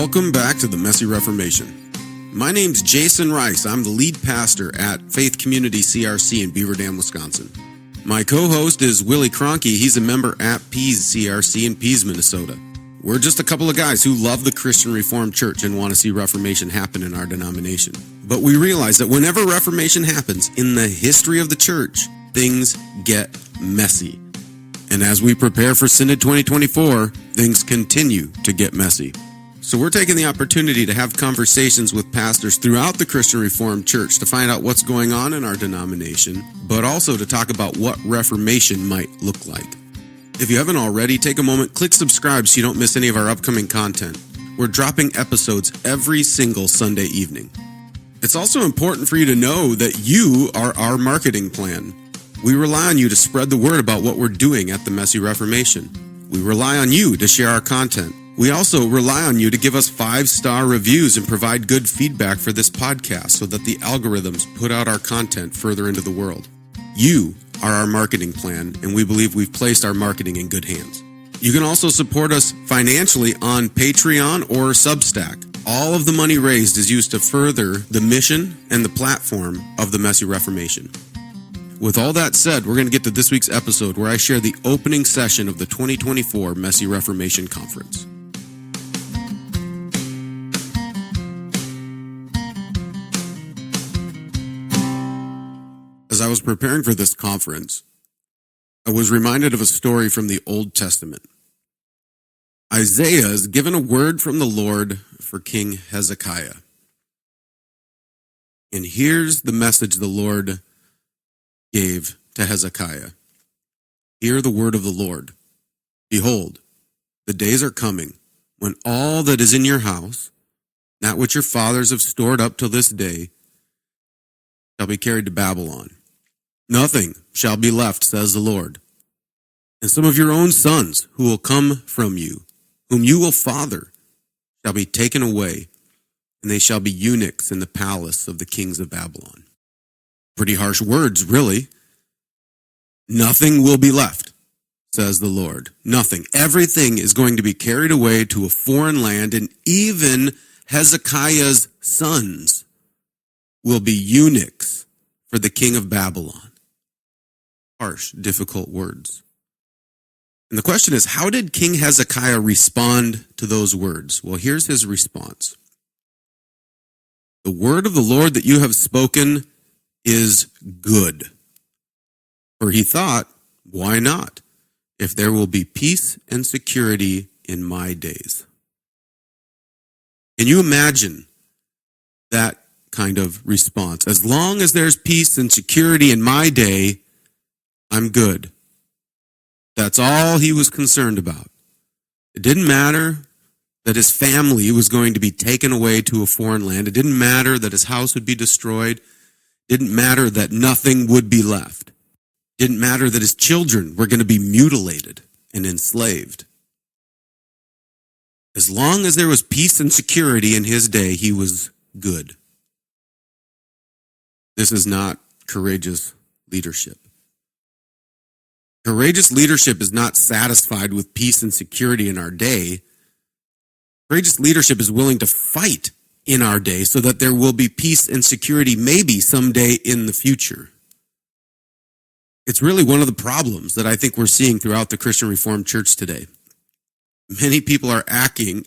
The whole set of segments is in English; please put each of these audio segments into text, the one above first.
Welcome back to the Messy Reformation. My name's Jason Ruis. I'm the lead pastor at Faith Community CRC in Beaver Dam, Wisconsin. My co-host is Willie Cronky. He's a member at Pease CRC in Pease, Minnesota. We're just a couple of guys who love the Christian Reformed Church and want to see Reformation happen in our denomination. But we realize that whenever Reformation happens in the history of the church, things get messy. And as we prepare for Synod 2024, things continue to get messy. So we're taking the opportunity to have conversations with pastors throughout the Christian Reformed Church to find out what's going on in our denomination, but also to talk about what Reformation might look like. If you haven't already, take a moment, click subscribe so you don't miss any of our upcoming content. We're dropping episodes every single Sunday evening. It's also important for you to know that you are our marketing plan. We rely on you to spread the word about what we're doing at the Messy Reformation. We rely on you to share our content. We also rely on you to give us 5-star reviews and provide good feedback for this podcast so that the algorithms put out our content further into the world. You are our marketing plan, and we believe we've placed our marketing in good hands. You can also support us financially on Patreon or Substack. All of the money raised is used to further the mission and the platform of the Messy Reformation. With all that said, we're going to get to this week's episode where I share the opening session of the 2024 Messy Reformation Conference. As I was preparing for this conference, I was reminded of a story from the Old Testament. Isaiah is given a word from the Lord for King Hezekiah. And here's the message the Lord gave to Hezekiah. Hear the word of the Lord. Behold, the days are coming when all that is in your house, that which your fathers have stored up till this day, shall be carried to Babylon. Nothing shall be left, says the Lord. And some of your own sons who will come from you, whom you will father, shall be taken away, and they shall be eunuchs in the palace of the kings of Babylon. Pretty harsh words, really. Nothing will be left, says the Lord. Nothing. Everything is going to be carried away to a foreign land, and even Hezekiah's sons will be eunuchs for the king of Babylon. Harsh, difficult words. And the question is, how did King Hezekiah respond to those words? Well, here's his response. The word of the Lord that you have spoken is good. For he thought, why not? If there will be peace and security in my days. Can you imagine that kind of response? As long as there's peace and security in my day, I'm good. That's all he was concerned about. It didn't matter that his family was going to be taken away to a foreign land. It didn't matter that his house would be destroyed. It didn't matter that nothing would be left. It didn't matter that his children were going to be mutilated and enslaved. As long as there was peace and security in his day, he was good. This is not courageous leadership. Courageous leadership is not satisfied with peace and security in our day. Courageous leadership is willing to fight in our day so that there will be peace and security maybe someday in the future. It's really one of the problems that I think we're seeing throughout the Christian Reformed Church today. Many people are acting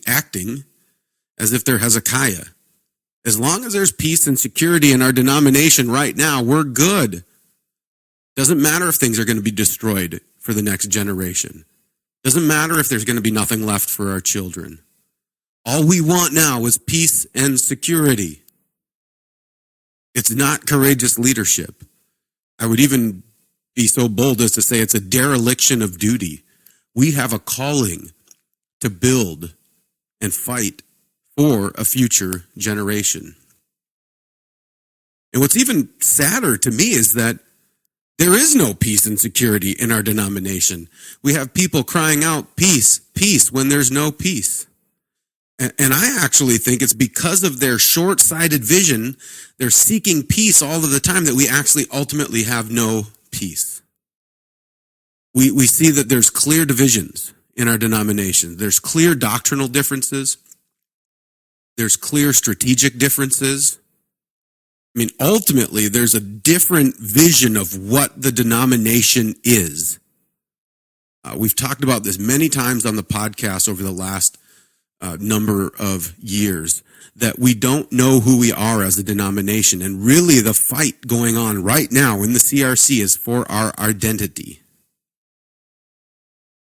as if they're Hezekiah. As long as there's peace and security in our denomination right now, we're good. Doesn't matter if things are going to be destroyed for the next generation. Doesn't matter if there's going to be nothing left for our children. All we want now is peace and security. It's not courageous leadership. I would even be so bold as to say it's a dereliction of duty. We have a calling to build and fight for a future generation. And what's even sadder to me is that there is no peace and security in our denomination. We have people crying out, peace, peace, when there's no peace. And I actually think it's because of their short-sighted vision, they're seeking peace all of the time, that we actually ultimately have no peace. We see that there's clear divisions in our denomination. There's clear doctrinal differences. There's clear strategic differences. I mean, ultimately, there's a different vision of what the denomination is. We've talked about this many times on the podcast over the last number of years, that we don't know who we are as a denomination. And really, the fight going on right now in the CRC is for our identity.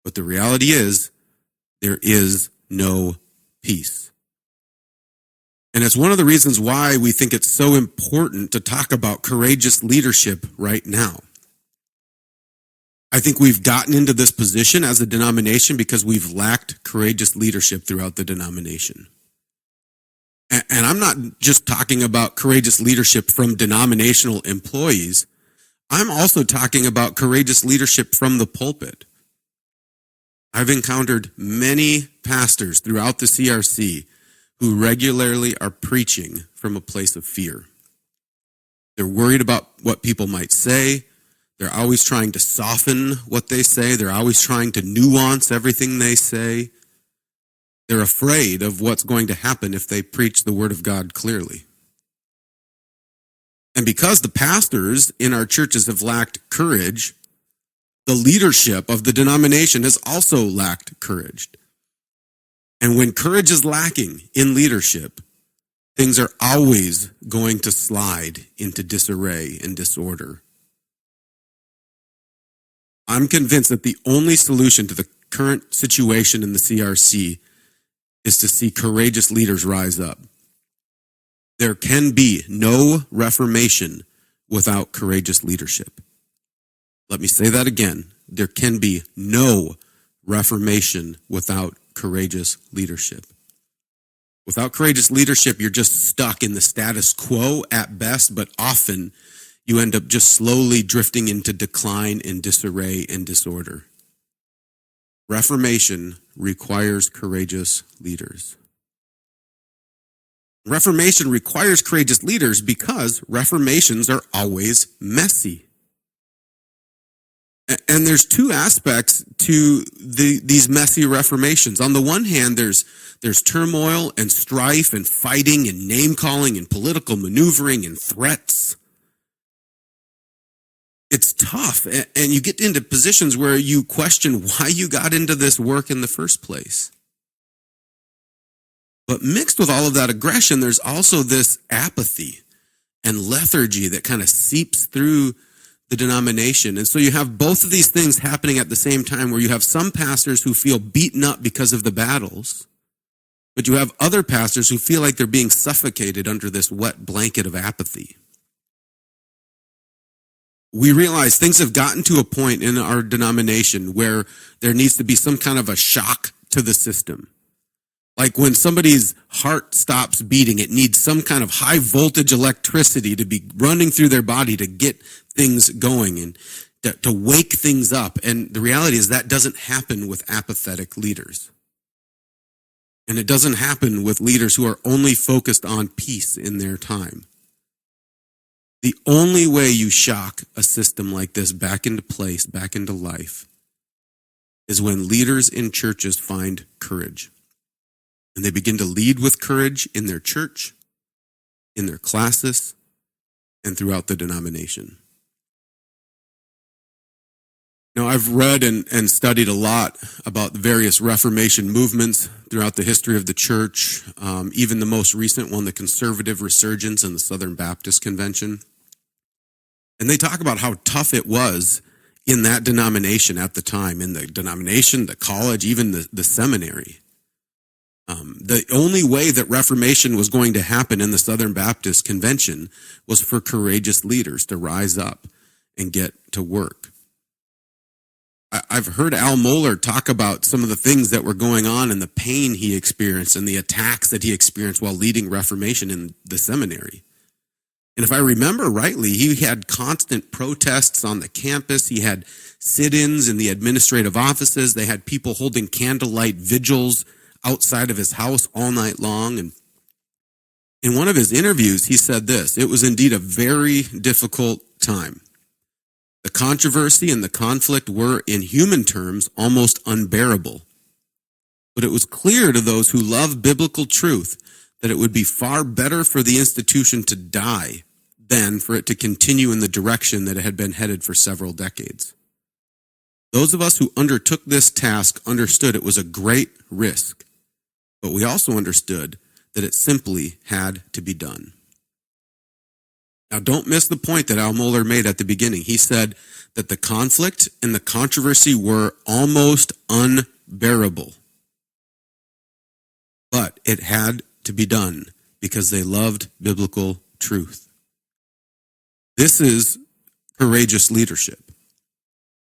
But the reality is, there is no peace. And it's one of the reasons why we think it's so important to talk about courageous leadership right now. I think we've gotten into this position as a denomination because we've lacked courageous leadership throughout the denomination. And I'm not just talking about courageous leadership from denominational employees. I'm also talking about courageous leadership from the pulpit. I've encountered many pastors throughout the CRC who regularly are preaching from a place of fear. They're worried about what people might say. They're always trying to soften what they say. They're always trying to nuance everything they say. They're afraid of what's going to happen if they preach the Word of God clearly. And because the pastors in our churches have lacked courage, the leadership of the denomination has also lacked courage. And when courage is lacking in leadership, things are always going to slide into disarray and disorder. I'm convinced that the only solution to the current situation in the CRC is to see courageous leaders rise up. There can be no reformation without courageous leadership. Let me say that again. There can be no reformation without courageous leadership. Without courageous leadership, you're just stuck in the status quo at best, but often you end up just slowly drifting into decline and disarray and disorder. Reformation requires courageous leaders. Reformation requires courageous leaders because reformations are always messy. And there's two aspects to these messy reformations. On the one hand, there's turmoil and strife and fighting and name-calling and political maneuvering and threats. It's tough, and you get into positions where you question why you got into this work in the first place. But mixed with all of that aggression, there's also this apathy and lethargy that kind of seeps through the denomination. And so you have both of these things happening at the same time, where you have some pastors who feel beaten up because of the battles, but you have other pastors who feel like they're being suffocated under this wet blanket of apathy. We realize things have gotten to a point in our denomination where there needs to be some kind of a shock to the system. Like when somebody's heart stops beating, it needs some kind of high voltage electricity to be running through their body to get things going and to wake things up. And the reality is that doesn't happen with apathetic leaders. And it doesn't happen with leaders who are only focused on peace in their time. The only way you shock a system like this back into place, back into life, is when leaders in churches find courage. And they begin to lead with courage in their church, in their classes, and throughout the denomination. Now, I've read and studied a lot about the various Reformation movements throughout the history of the church, even the most recent one, the conservative resurgence in the Southern Baptist Convention. And they talk about how tough it was in that denomination at the time, in the denomination, the college, even the seminary. The only way that Reformation was going to happen in the Southern Baptist Convention was for courageous leaders to rise up and get to work. I've heard Al Mohler talk about some of the things that were going on and the pain he experienced and the attacks that he experienced while leading Reformation in the seminary. And if I remember rightly, he had constant protests on the campus. He had sit-ins in the administrative offices. They had people holding candlelight vigils outside of his house all night long. And in one of his interviews, he said this: "It was indeed a very difficult time. The controversy and the conflict were, in human terms, almost unbearable. But it was clear to those who love biblical truth that it would be far better for the institution to die than for it to continue in the direction that it had been headed for several decades. Those of us who undertook this task understood it was a great risk, but we also understood that it simply had to be done. Now, don't miss the point that Al Mohler made at the beginning. He said that the conflict and the controversy were almost unbearable, but it had to be done because they loved biblical truth. This is courageous leadership,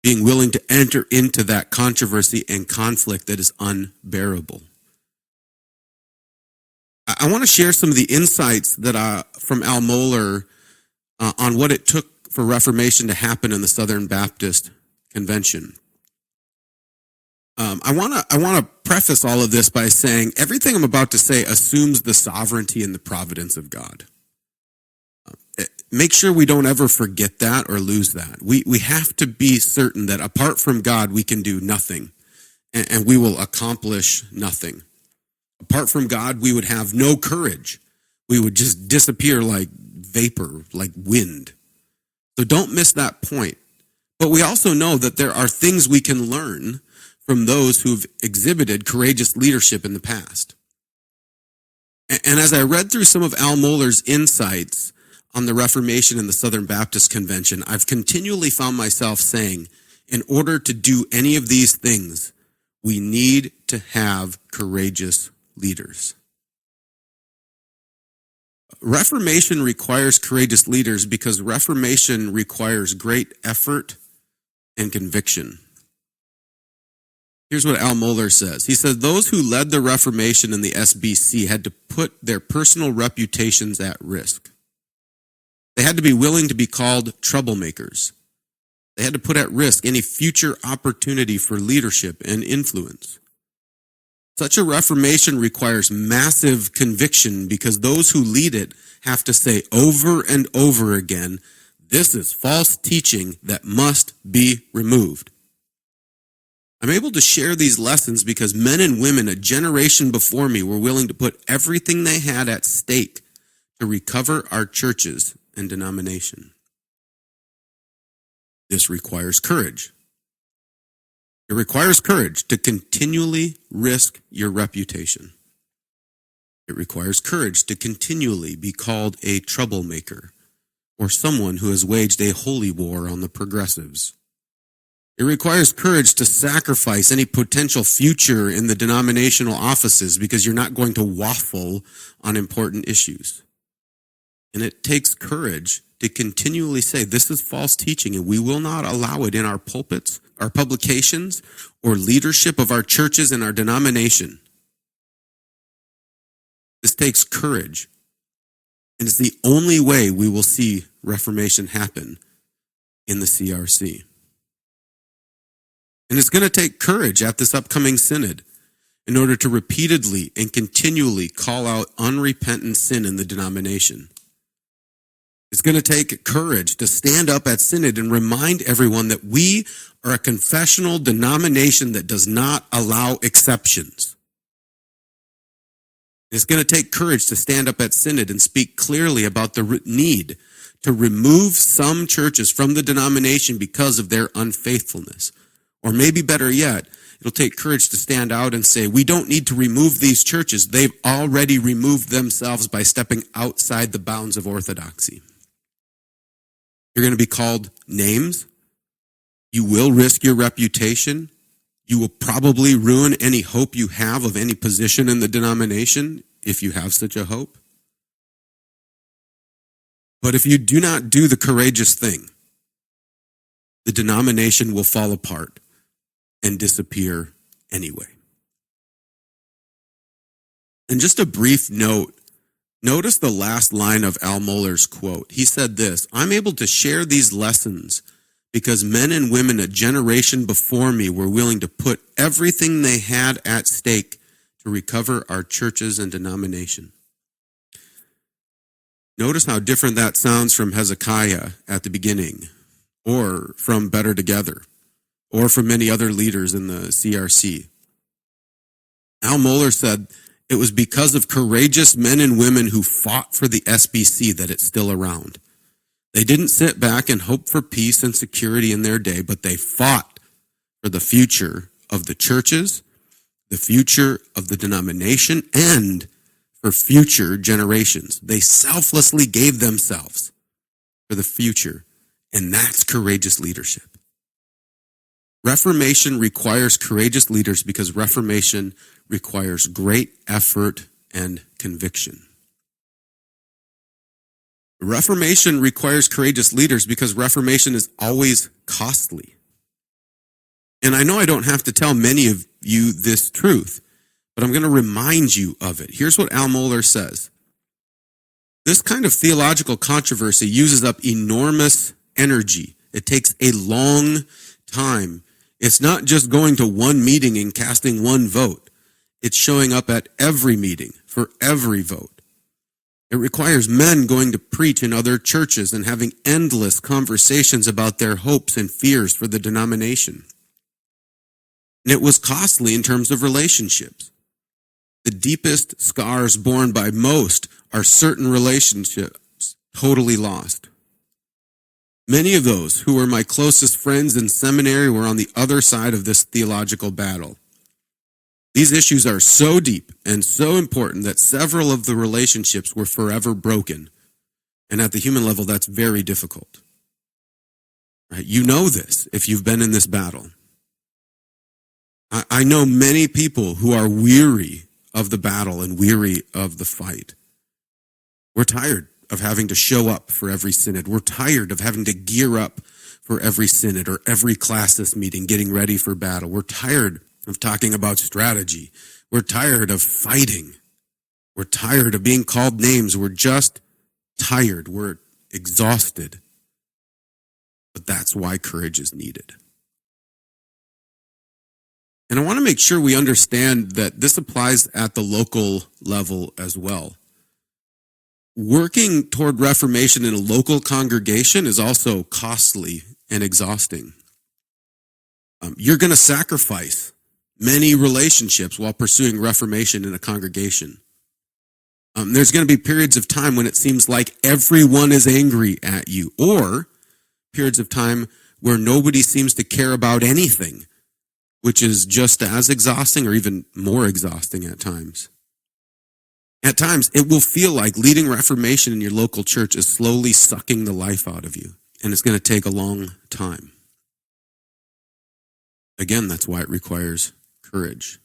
being willing to enter into that controversy and conflict that is unbearable. I want to share some of the insights that from Al Mohler on what it took for Reformation to happen in the Southern Baptist Convention. I want to preface all of this by saying everything I'm about to say assumes the sovereignty and the providence of God. Make sure we don't ever forget that or lose that. We have to be certain that apart from God, we can do nothing, and we will accomplish nothing. Apart from God, we would have no courage. We would just disappear like vapor, like wind. So don't miss that point. But we also know that there are things we can learn from those who've exhibited courageous leadership in the past. And as I read through some of Al Mohler's insights on the Reformation and the Southern Baptist Convention, I've continually found myself saying, in order to do any of these things, we need to have courageous leaders. Reformation requires courageous leaders because Reformation requires great effort and conviction. Here's what Al Mohler says. He says, those who led the Reformation in the SBC had to put their personal reputations at risk. They had to be willing to be called troublemakers. They had to put at risk any future opportunity for leadership and influence. Such a reformation requires massive conviction because those who lead it have to say over and over again, this is false teaching that must be removed. I'm able to share these lessons because men and women a generation before me were willing to put everything they had at stake to recover our churches and denomination. This requires courage. It requires courage to continually risk your reputation. It requires courage to continually be called a troublemaker or someone who has waged a holy war on the progressives. It requires courage to sacrifice any potential future in the denominational offices because you're not going to waffle on important issues. And it takes courage to continually say, this is false teaching and we will not allow it in our pulpits, our publications, or leadership of our churches and our denomination. This takes courage. And it's the only way we will see Reformation happen in the CRC. And it's going to take courage at this upcoming synod in order to repeatedly and continually call out unrepentant sin in the denomination. It's going to take courage to stand up at synod and remind everyone that we are a confessional denomination that does not allow exceptions. It's going to take courage to stand up at synod and speak clearly about the need to remove some churches from the denomination because of their unfaithfulness. Or maybe better yet, it'll take courage to stand out and say, we don't need to remove these churches. They've already removed themselves by stepping outside the bounds of orthodoxy. You're going to be called names. You will risk your reputation. You will probably ruin any hope you have of any position in the denomination, if you have such a hope. But if you do not do the courageous thing, the denomination will fall apart and disappear anyway. And just a brief note, notice the last line of Al Mohler's quote. He said this, I'm able to share these lessons because men and women a generation before me were willing to put everything they had at stake to recover our churches and denomination. Notice how different that sounds from Hezekiah at the beginning, or from Better Together, or from many other leaders in the CRC. Al Mohler said, It was because of courageous men and women who fought for the SBC that it's still around. They didn't sit back and hope for peace and security in their day, but they fought for the future of the churches, the future of the denomination, and for future generations. They selflessly gave themselves for the future, and that's courageous leadership. Reformation requires courageous leaders because Reformation requires great effort and conviction. Reformation requires courageous leaders because Reformation is always costly. And I know I don't have to tell many of you this truth, but I'm going to remind you of it. Here's what Al Mohler says. This kind of theological controversy uses up enormous energy. It takes a long time. It's not just going to one meeting and casting one vote. It's showing up at every meeting for every vote. It requires men going to preach in other churches and having endless conversations about their hopes and fears for the denomination. And it was costly in terms of relationships. The deepest scars borne by most are certain relationships totally lost. Many of those who were my closest friends in seminary were on the other side of this theological battle. These issues are so deep and so important that several of the relationships were forever broken. And at the human level, that's very difficult. Right? You know this if you've been in this battle. I know many people who are weary of the battle and weary of the fight. We're tired of having to show up for every synod. We're tired of having to gear up for every synod or every classis meeting, getting ready for battle. We're tired of talking about strategy. We're tired of fighting. We're tired of being called names. We're just tired. We're exhausted. But that's why courage is needed. And I want to make sure we understand that this applies at the local level as well. Working toward Reformation in a local congregation is also costly and exhausting. You're going to sacrifice many relationships while pursuing Reformation in a congregation. There's going to be periods of time when it seems like everyone is angry at you, or periods of time where nobody seems to care about anything, which is just as exhausting or even more exhausting at times. At times, it will feel like leading Reformation in your local church is slowly sucking the life out of you, and it's going to take a long time. Again, that's why it requires courage.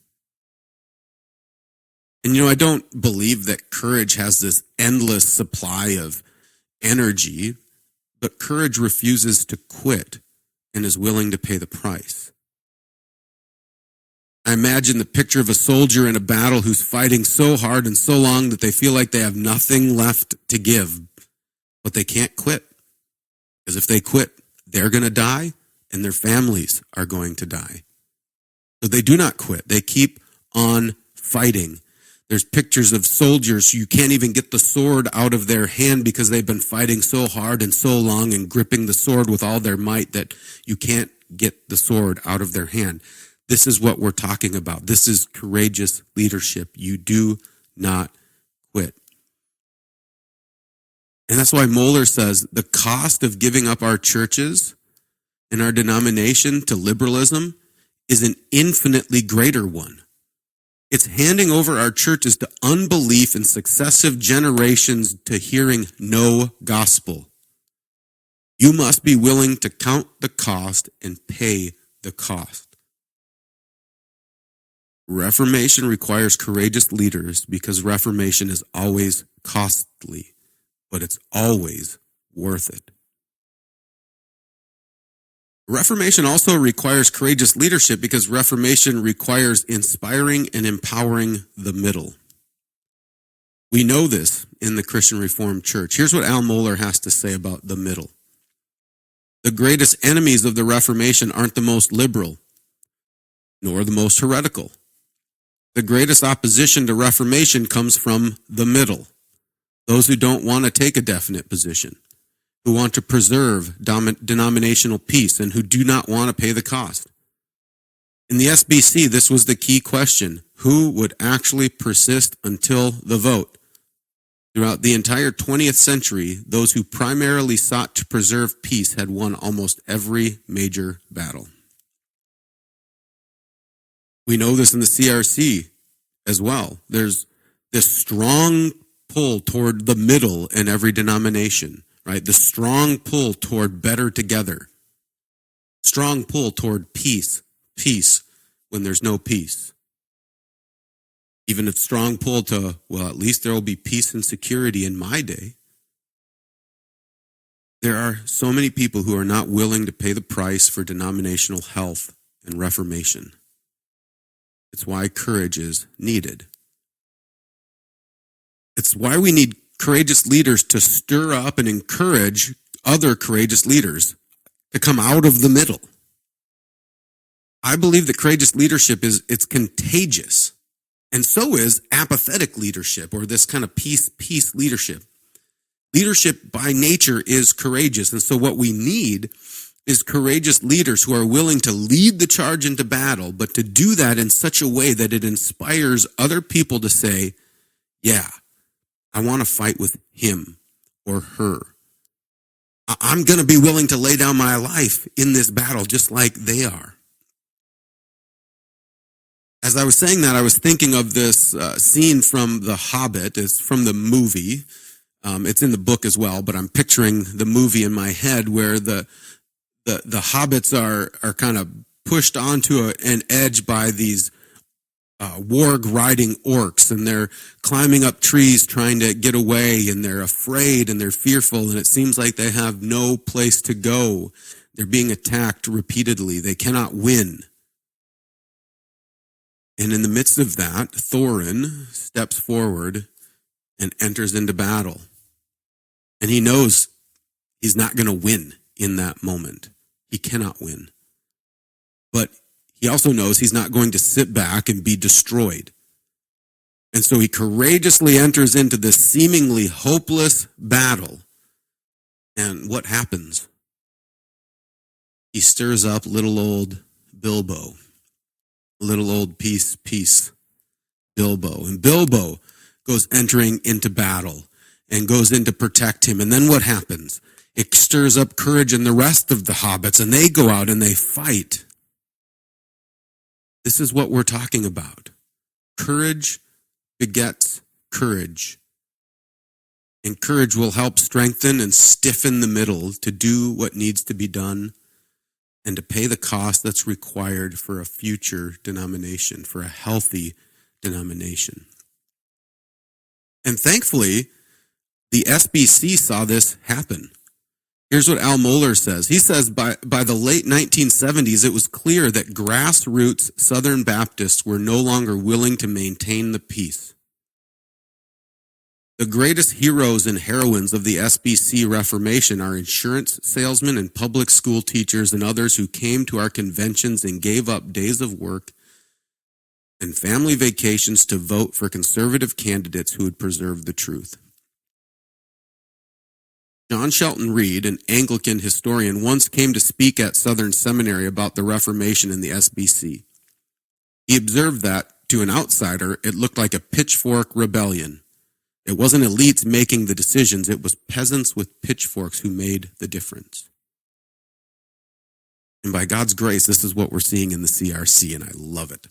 And I don't believe that courage has this endless supply of energy, but courage refuses to quit and is willing to pay the price. I imagine the picture of a soldier in a battle who's fighting so hard and so long that they feel like they have nothing left to give, but they can't quit. Because if they quit, they're going to die and their families are going to die. So they do not quit. They keep on fighting. There's pictures of soldiers, you can't even get the sword out of their hand because they've been fighting so hard and so long and gripping the sword with all their might that you can't get the sword out of their hand. This is what we're talking about. This is courageous leadership. You do not quit. And that's why Mohler says the cost of giving up our churches and our denomination to liberalism is an infinitely greater one. It's handing over our churches to unbelief in successive generations to hearing no gospel. You must be willing to count the cost and pay the cost. Reformation requires courageous leaders because Reformation is always costly, but it's always worth it. Reformation also requires courageous leadership because Reformation requires inspiring and empowering the middle. We know this in the Christian Reformed Church. Here's what Al Mohler has to say about the middle. The greatest enemies of the Reformation aren't the most liberal, nor the most heretical. The greatest opposition to Reformation comes from the middle, those who don't want to take a definite position, who want to preserve denominational peace, and who do not want to pay the cost. In the SBC, this was the key question. Who would actually persist until the vote? Throughout the entire 20th century, those who primarily sought to preserve peace had won almost every major battle. We know this in the CRC as well. There's this strong pull toward the middle in every denomination, right? The strong pull toward better together. Strong pull toward peace when there's no peace. Even a strong pull to, well, at least there will be peace and security in my day. There are so many people who are not willing to pay the price for denominational health and reformation. It's why courage is needed. It's why we need courageous leaders to stir up and encourage other courageous leaders to come out of the middle. I believe that courageous leadership it's contagious. And so is apathetic leadership, or this kind of peace leadership. Leadership by nature is courageous. And so what we need is courageous leaders who are willing to lead the charge into battle, but to do that in such a way that it inspires other people to say, yeah, I want to fight with him or her. I'm going to be willing to lay down my life in this battle just like they are. As I was saying that, I was thinking of this scene from The Hobbit. It's from the movie. It's in the book as well, but I'm picturing the movie in my head where the hobbits are kind of pushed onto an edge by these warg riding orcs, and they're climbing up trees trying to get away, and they're afraid and they're fearful, and it seems like they have no place to go. They're being attacked repeatedly. They cannot win. And in the midst of that, Thorin steps forward and enters into battle. And he knows he's not going to win in that moment. He cannot win. But he also knows he's not going to sit back and be destroyed. And so he courageously enters into this seemingly hopeless battle. And what happens? He stirs up little old Bilbo. Little old peace, Bilbo. And Bilbo goes entering into battle and goes in to protect him. And then what happens? It stirs up courage in the rest of the hobbits, and they go out and they fight. This is what we're talking about. Courage begets courage. And courage will help strengthen and stiffen the middle to do what needs to be done and to pay the cost that's required for a future denomination, for a healthy denomination. And thankfully, the SBC saw this happen. Here's what Al Mohler says. He says by the late 1970s, it was clear that grassroots Southern Baptists were no longer willing to maintain the peace. The greatest heroes and heroines of the SBC Reformation are insurance salesmen and public school teachers and others who came to our conventions and gave up days of work and family vacations to vote for conservative candidates who would preserve the truth. John Shelton Reed, an Anglican historian, once came to speak at Southern Seminary about the Reformation in the SBC. He observed that, to an outsider, it looked like a pitchfork rebellion. It wasn't elites making the decisions, it was peasants with pitchforks who made the difference. And by God's grace, this is what we're seeing in the CRC, and I love it.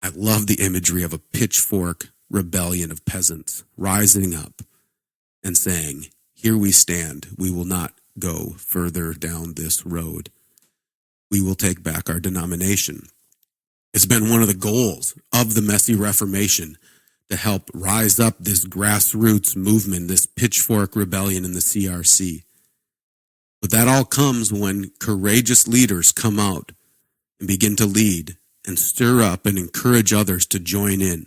I love the imagery of a pitchfork rebellion of peasants rising up and saying, here we stand, we will not go further down this road. We will take back our denomination. It's been one of the goals of the messy Reformation to help rise up this grassroots movement, this pitchfork rebellion in the CRC. But that all comes when courageous leaders come out and begin to lead and stir up and encourage others to join in.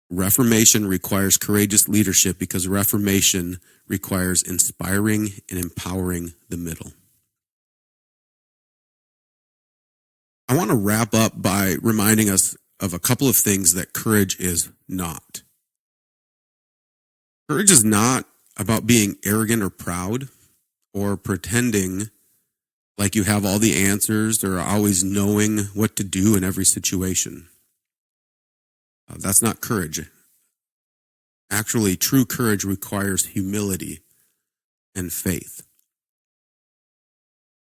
Reformation requires courageous leadership because Reformation requires inspiring and empowering the middle. I want to wrap up by reminding us of a couple of things that courage is not. Courage is not about being arrogant or proud or pretending like you have all the answers or are always knowing what to do in every situation. That's not courage. Actually, true courage requires humility and faith.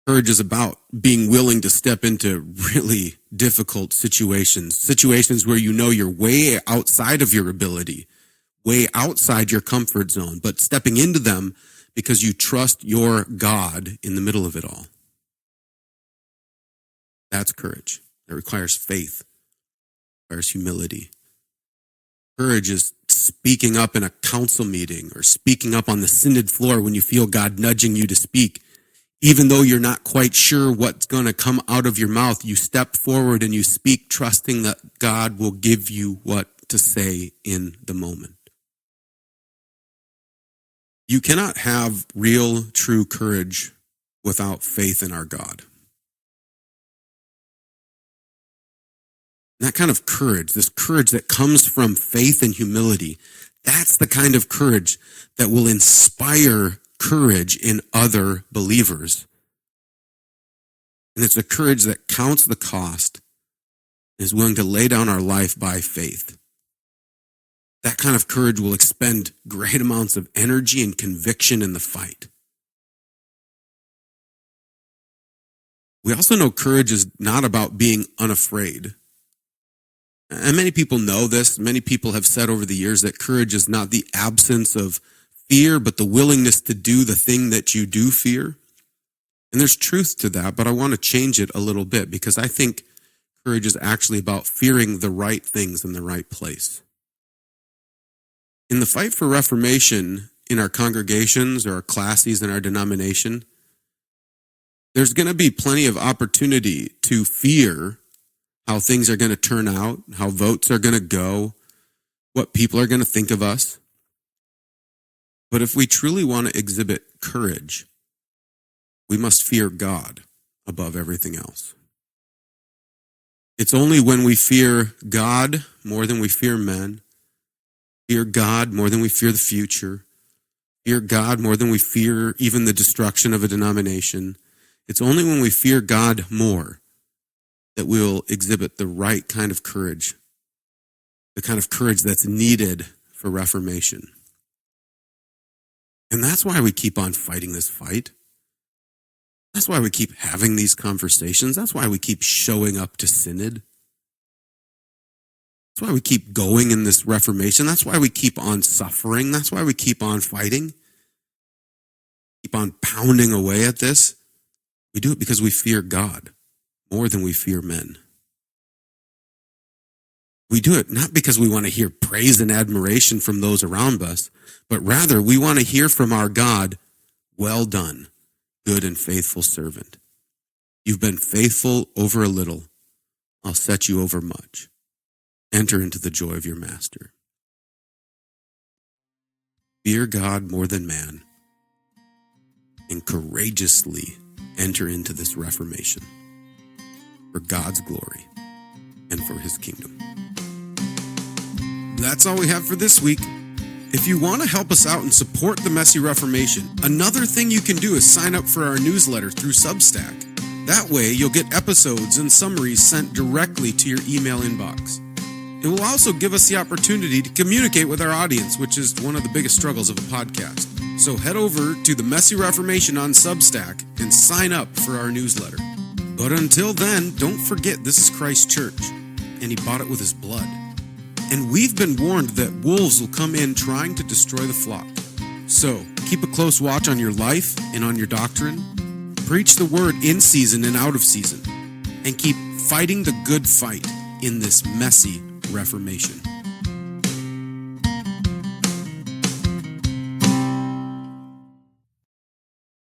Courage is about being willing to step into really difficult situations where you know you're way outside of your ability, way outside your comfort zone, but stepping into them because you trust your God in the middle of it all. That's courage. It requires faith, it requires humility. Courage is speaking up in a council meeting or speaking up on the synod floor when you feel God nudging you to speak. Even though you're not quite sure what's going to come out of your mouth, you step forward and you speak, trusting that God will give you what to say in the moment. You cannot have real, true courage without faith in our God. That kind of courage, this courage that comes from faith and humility, that's the kind of courage that will inspire courage in other believers. And it's a courage that counts the cost and is willing to lay down our life by faith. That kind of courage will expend great amounts of energy and conviction in the fight. We also know courage is not about being unafraid. And many people know this. Many people have said over the years that courage is not the absence of fear, but the willingness to do the thing that you do fear. And there's truth to that, but I want to change it a little bit because I think courage is actually about fearing the right things in the right place. In the fight for Reformation in our congregations or our classes in our denomination, there's going to be plenty of opportunity to fear how things are going to turn out, how votes are going to go, what people are going to think of us. But if we truly want to exhibit courage, we must fear God above everything else. It's only when we fear God more than we fear men, fear God more than we fear the future, fear God more than we fear even the destruction of a denomination. It's only when we fear God more that we'll exhibit the right kind of courage, the kind of courage that's needed for Reformation. And that's why we keep on fighting this fight. That's why we keep having these conversations. That's why we keep showing up to synod. That's why we keep going in this Reformation. That's why we keep on suffering. That's why we keep on fighting. Keep on pounding away at this. We do it because we fear God more than we fear men. We do it not because we want to hear praise and admiration from those around us, but rather we want to hear from our God, "Well done, good and faithful servant. You've been faithful over a little. I'll set you over much. Enter into the joy of your master." Fear God more than man and courageously enter into this Reformation for God's glory and for his kingdom. That's all we have for this week. If you want to help us out and support the Messy Reformation, another thing you can do is sign up for our newsletter through Substack. That way, you'll get episodes and summaries sent directly to your email inbox. It will also give us the opportunity to communicate with our audience, which is one of the biggest struggles of a podcast. So head over to the Messy Reformation on Substack and sign up for our newsletter. But until then, don't forget this is Christ's church, and he bought it with his blood. And we've been warned that wolves will come in trying to destroy the flock. So keep a close watch on your life and on your doctrine. Preach the word in season and out of season. And keep fighting the good fight in this messy Reformation.